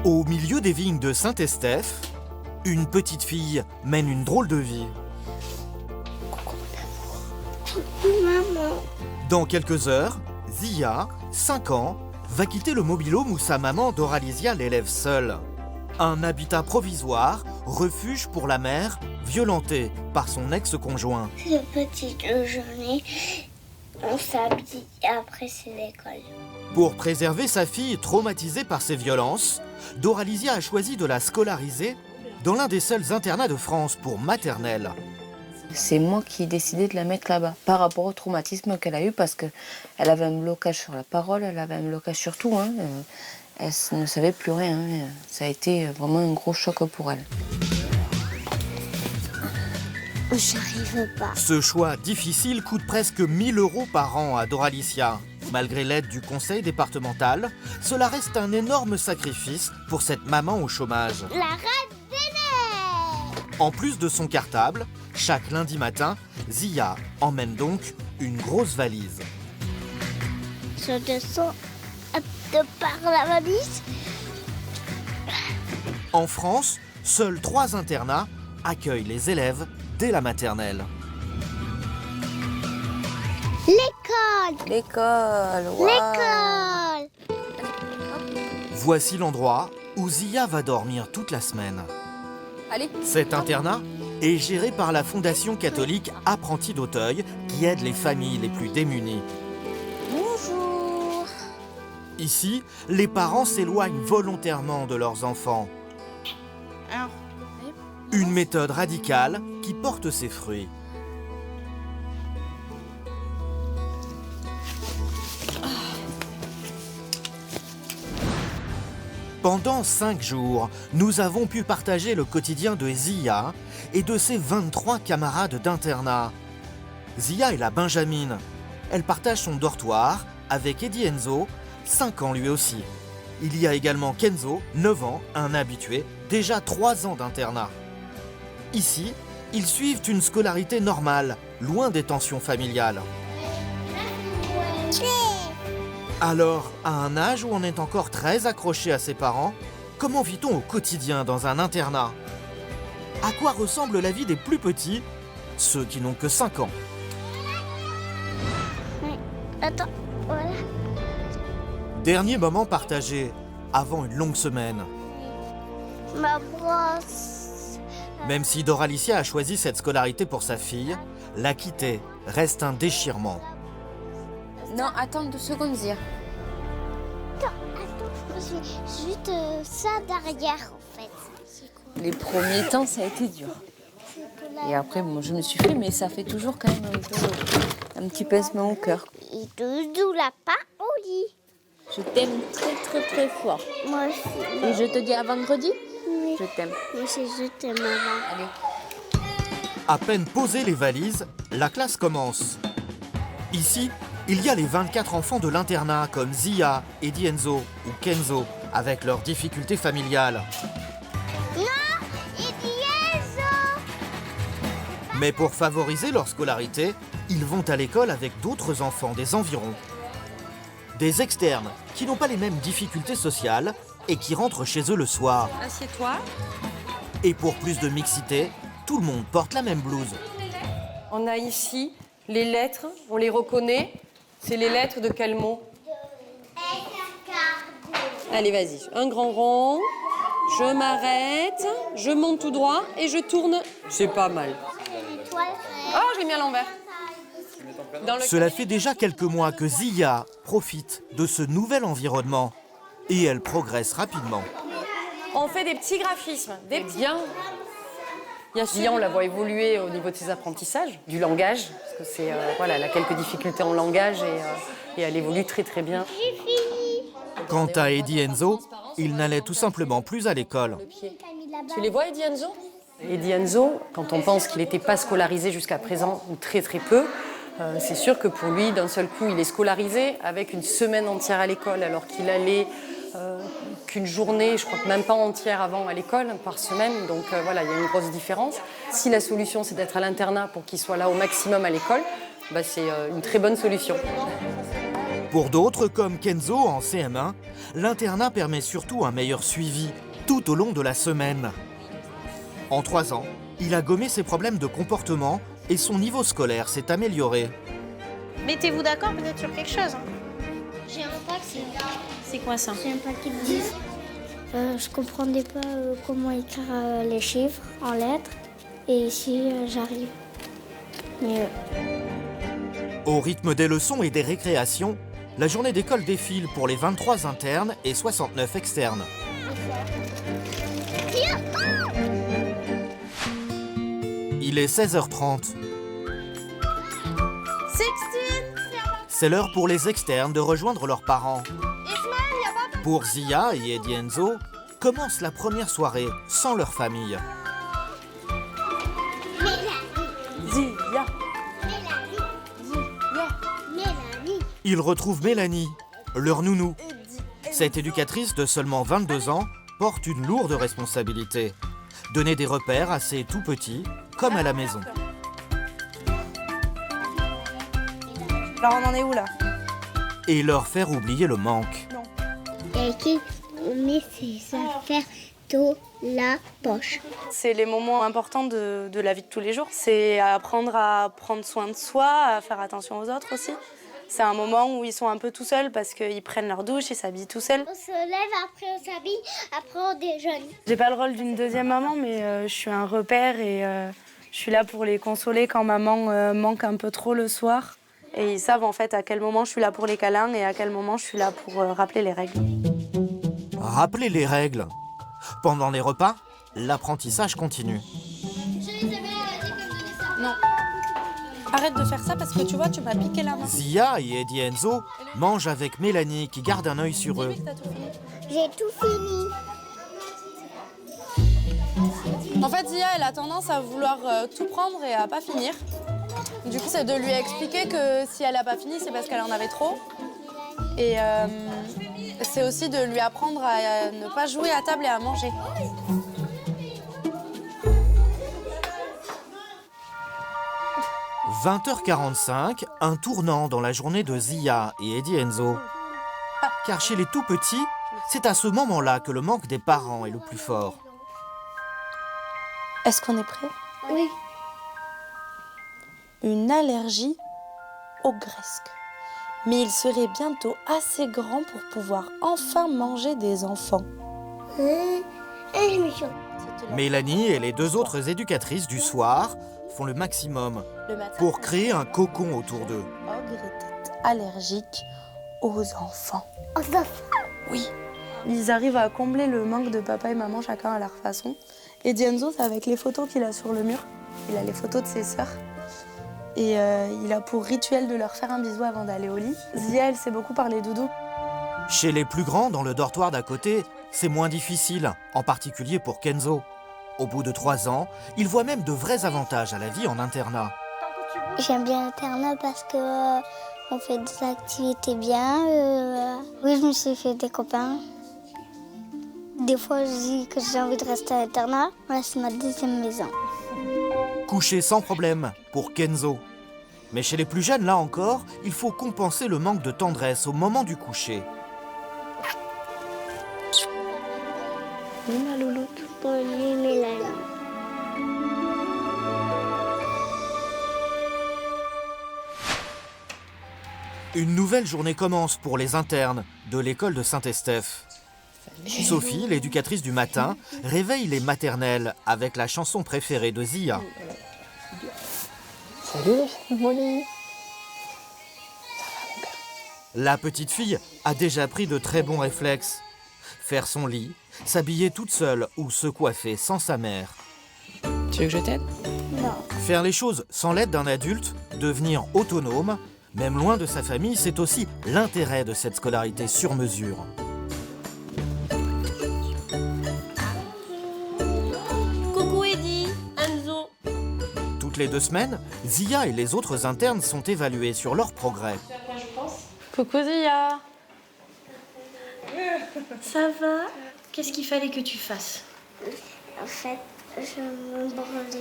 Au milieu des vignes de Saint-Estèphe, une petite fille mène une drôle de vie. Maman. Dans quelques heures, Zia, 5 ans, va quitter le mobil-home où sa maman Doralizia l'élève seule. Un habitat provisoire, refuge pour la mère, violentée par son ex-conjoint. Le petit déjeuner, on s'habille après c'est l'école. Pour préserver sa fille traumatisée par ces violences, Doralizia a choisi de la scolariser dans l'un des seuls internats de France pour maternelle. C'est moi qui ai décidé de la mettre là-bas, par rapport au traumatisme qu'elle a eu, parce qu'elle avait un blocage sur la parole, elle avait un blocage sur tout. Elle ne savait plus rien. Ça a été vraiment un gros choc pour elle. J'arrive pas. Ce choix difficile coûte presque 1 000 € par an à Doralicia. Malgré l'aide du conseil départemental, cela reste un énorme sacrifice pour cette maman au chômage. La reine des neiges. En plus de son cartable, chaque lundi matin, Zia emmène donc une grosse valise. Je descends de par la valise. En France, seuls 3 internats accueillent les élèves dès la maternelle. L'école. L'école, waouh. L'école. Voici l'endroit où Zia va dormir toute la semaine. Allez. Cet internat est géré par la Fondation catholique Apprentis d'Auteuil qui aide les familles les plus démunies. Bonjour. Ici, les parents s'éloignent volontairement de leurs enfants. Une méthode radicale qui porte ses fruits. Pendant 5 jours, nous avons pu partager le quotidien de Zia et de ses 23 camarades d'internat. Zia est la Benjamine. Elle partage son dortoir avec Eddie Enzo, 5 ans lui aussi. Il y a également Kenzo, 9 ans, un habitué, déjà 3 ans d'internat. Ici, ils suivent une scolarité normale, loin des tensions familiales. Alors, à un âge où on est encore très accroché à ses parents, comment vit-on au quotidien dans un internat? À quoi ressemble la vie des plus petits, ceux qui n'ont que 5 ans? Attends, voilà. Dernier moment partagé, avant une longue semaine. Ma brosse. Même si Doralicia a choisi cette scolarité pour sa fille, la quitter reste un déchirement. Non, attends 2 secondes, Zia. Attends, j'ai juste ça derrière en fait. C'est quoi? Les premiers temps, ça a été dur. Et après, bon, je me suis fait, mais ça fait toujours quand même un petit pincement au cœur. Il te la pas au lit. Je t'aime très très très fort. Moi aussi. Et je te dis à vendredi, Oui. je t'aime. Moi aussi, je t'aime, maman. Allez. À peine posées les valises, la classe commence. Ici, il y a les 24 enfants de l'internat comme Zia, Eddie Enzo ou Kenzo, avec leurs difficultés familiales. Non, Ediezo. Mais pour favoriser leur scolarité, ils vont à l'école avec d'autres enfants des environs. Des externes qui n'ont pas les mêmes difficultés sociales et qui rentrent chez eux le soir. Assieds-toi. Et pour plus de mixité, tout le monde porte la même blouse. On a ici les lettres, on les reconnaît. C'est les lettres de quel mot? Allez, vas-y. Un grand rond. Je m'arrête, je monte tout droit et je tourne. C'est pas mal. Oh, j'ai mis à l'envers. Cela fait déjà quelques mois que Zia profite de ce nouvel environnement. Et elle progresse rapidement. On fait des petits graphismes, des petits. Bien. Zia, on la voit évoluer au niveau de ses apprentissages, du langage, parce que c'est voilà, elle a quelques difficultés en langage et elle évolue très très bien. Quant à Eddie Enzo, il n'allait tout simplement plus à l'école. Tu les vois, Eddie Enzo? Eddie Enzo, quand on pense qu'il n'était pas scolarisé jusqu'à présent, ou très très peu, c'est sûr que pour lui, d'un seul coup, il est scolarisé avec une semaine entière à l'école, alors qu'il allait qu'une journée, je crois que même pas entière avant à l'école, par semaine. Donc voilà, il y a une grosse différence. Si la solution, c'est d'être à l'internat pour qu'il soit là au maximum à l'école, bah, c'est une très bonne solution. Pour d'autres, comme Kenzo en CM1, l'internat permet surtout un meilleur suivi tout au long de la semaine. En 3 ans, il a gommé ses problèmes de comportement et son niveau scolaire s'est amélioré. Mettez-vous d'accord peut-être sur quelque chose. J'ai un pack, C'est quoi ça? j'ai un paquet de 10. Je comprenais pas comment écrire les chiffres en lettres. Et ici, j'arrive mieux. Au rythme des leçons et des récréations, la journée d'école défile pour les 23 internes et 69 externes. Il est 16h30. C'est l'heure pour les externes de rejoindre leurs parents. Pour Zia et Eddie Enzo, commence la première soirée sans leur famille. Zia. Mélanie. Ils retrouvent Mélanie, leur nounou. Cette éducatrice de seulement 22 ans porte une lourde responsabilité. Donner des repères à ces tout petits, comme à la maison. Alors on en est où là? Et leur faire oublier le manque. Et qui met ses affaires dans la poche. C'est les moments importants de la vie de tous les jours. C'est apprendre à prendre soin de soi, à faire attention aux autres aussi. C'est un moment où ils sont un peu tout seuls parce qu'ils prennent leur douche, ils s'habillent tout seuls. On se lève, après on s'habille, après on déjeune. J'ai pas le rôle d'une deuxième maman, mais je suis un repère et je suis là pour les consoler quand maman manque un peu trop le soir. Et ils savent en fait à quel moment je suis là pour les câlins et à quel moment je suis là pour rappeler les règles. Rappeler les règles. Pendant les repas, l'apprentissage continue. Non. Arrête de faire ça parce que tu vois, tu m'as piqué la main. Zia et Eddie Enzo mangent avec Mélanie qui garde un œil sur eux. J'ai tout fini. En fait, Zia, elle a tendance à vouloir tout prendre et à pas finir. Du coup, c'est de lui expliquer que si elle a pas fini, c'est parce qu'elle en avait trop. Et c'est aussi de lui apprendre à ne pas jouer à table et à manger. « 20h45, un tournant dans la journée de Zia et Eddie Enzo. Car chez les tout petits, c'est à ce moment-là que le manque des parents est le plus fort. Est-ce qu'on est prêt? Oui. Une allergie aux gresques. Mais il serait bientôt assez grand pour pouvoir enfin manger des enfants. Et je me suis... Mélanie et les 2 autres éducatrices du soir font le maximum Le matin, pour créer un cocon autour d'eux. Ogre était allergique aux enfants. Oh, ça... Oui. Ils arrivent à combler le manque de papa et maman, chacun à leur façon. Et Dienzo, c'est avec les photos qu'il a sur le mur. Il a les photos de ses sœurs. Et il a pour rituel de leur faire un bisou avant d'aller au lit. Zia, elle sait beaucoup parler doudou. Chez les plus grands, dans le dortoir d'à côté, c'est moins difficile, en particulier pour Kenzo. Au bout de 3 ans, il voit même de vrais avantages à la vie en internat. J'aime bien l'internat parce que on fait des activités bien. Oui, je me suis fait des copains. Des fois, je dis que j'ai envie de rester à l'internat. Voilà, c'est ma deuxième maison. Coucher sans problème pour Kenzo. Mais chez les plus jeunes, là encore, il faut compenser le manque de tendresse au moment du coucher. Oui, ma louloute. Bonne nuit, Mélanie. Une nouvelle journée commence pour les internes de l'école de Saint-Estèphe. Sophie, l'éducatrice du matin, réveille les maternelles avec la chanson préférée de Zia. Salut, Molly. La petite fille a déjà pris de très bons réflexes. Faire son lit, s'habiller toute seule ou se coiffer sans sa mère. Tu veux que je t'aide? Faire les choses sans l'aide d'un adulte, devenir autonome, même loin de sa famille, c'est aussi l'intérêt de cette scolarité sur mesure. Coucou Eddie, Enzo. Toutes les 2 semaines, Zia et les autres internes sont évalués sur leur progrès. Coucou Zia. Ça va? Qu'est-ce qu'il fallait que tu fasses? En fait, Je me brosse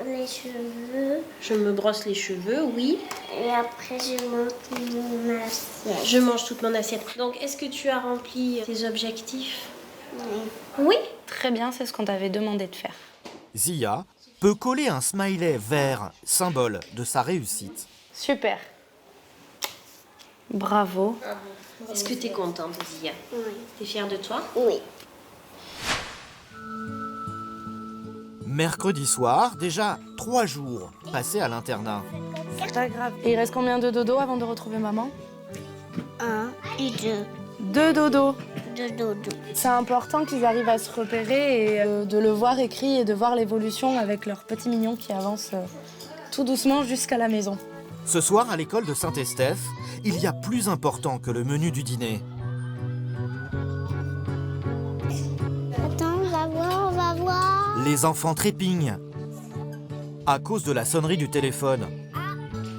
les cheveux Je me brosse les cheveux, oui. et après je monte mon assiette. Je mange toute mon assiette. Donc, est-ce que tu as rempli tes objectifs? Oui. Oui. Très bien, c'est ce qu'on t'avait demandé de faire. Zia peut coller un smiley vert, symbole de sa réussite. Super. Bravo. Est-ce que tu es contente, Zia? Oui. Tu es fière de toi? Oui. Mercredi soir, déjà 3 jours passés à l'internat. C'est pas grave. Et il reste combien de dodo avant de retrouver maman? 1 et 2 dodos. 2 dodo. C'est important qu'ils arrivent à se repérer et de le voir écrit et de voir l'évolution avec leur petit mignon qui avance tout doucement jusqu'à la maison. Ce soir, à l'école de Saint-Estèphe, il y a plus important que le menu du dîner. Attends, on va voir, on va voir. Les enfants trépignent à cause de la sonnerie du téléphone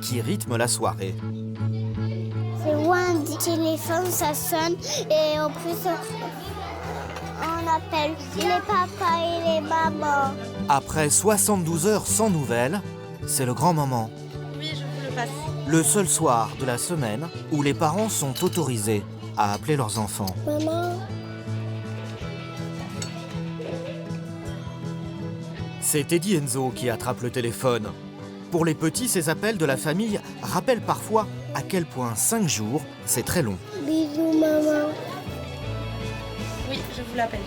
qui rythme la soirée. C'est loin du téléphone, ça sonne et en plus on appelle les papas et les mamans. Après 72 heures sans nouvelles, c'est le grand moment. Oui, je vous le passe. Le seul soir de la semaine où les parents sont autorisés à appeler leurs enfants. Maman. C'est Eddie Enzo qui attrape le téléphone. Pour les petits, ces appels de la famille rappellent parfois à quel point 5 jours, c'est très long. Bisous maman. Oui, je vous l'appelle.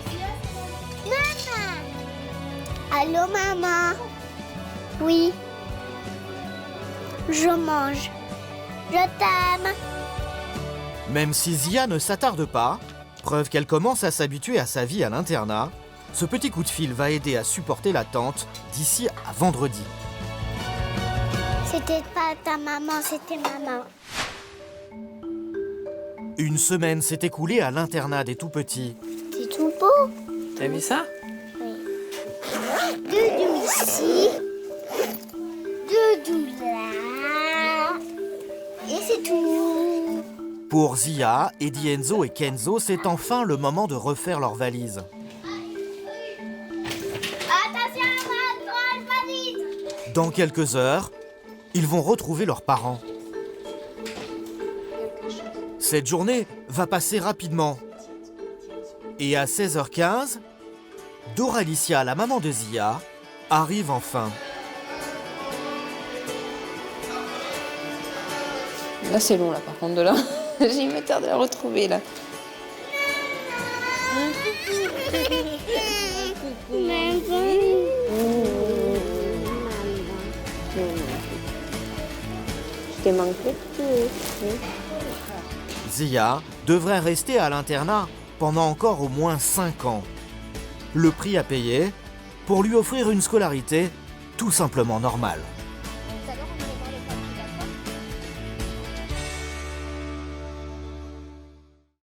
Allô maman. Oui. Je mange. Je t'aime. Même si Zia ne s'attarde pas, preuve qu'elle commence à s'habituer à sa vie à l'internat, ce petit coup de fil va aider à supporter l'attente d'ici à vendredi. C'était pas ta maman, c'était maman. Une semaine s'est écoulée à l'internat des tout-petits. C'est tout beau. T'as vu ça? Doudou ici. Doudou là. Et c'est tout. Pour Zia, Eddie Enzo et Kenzo, c'est enfin le moment de refaire leurs valises. Attention à ma valise. Dans quelques heures, ils vont retrouver leurs parents. Cette journée va passer rapidement. Et à 16h15, Doralicia, la maman de Zia, arrive enfin. Là, c'est long, là, par contre, de là. J'ai eu tard de la retrouver, là. Je t'ai manqué. Zia devrait rester à l'internat pendant encore au moins 5 ans. Le prix à payer pour lui offrir une scolarité tout simplement normale.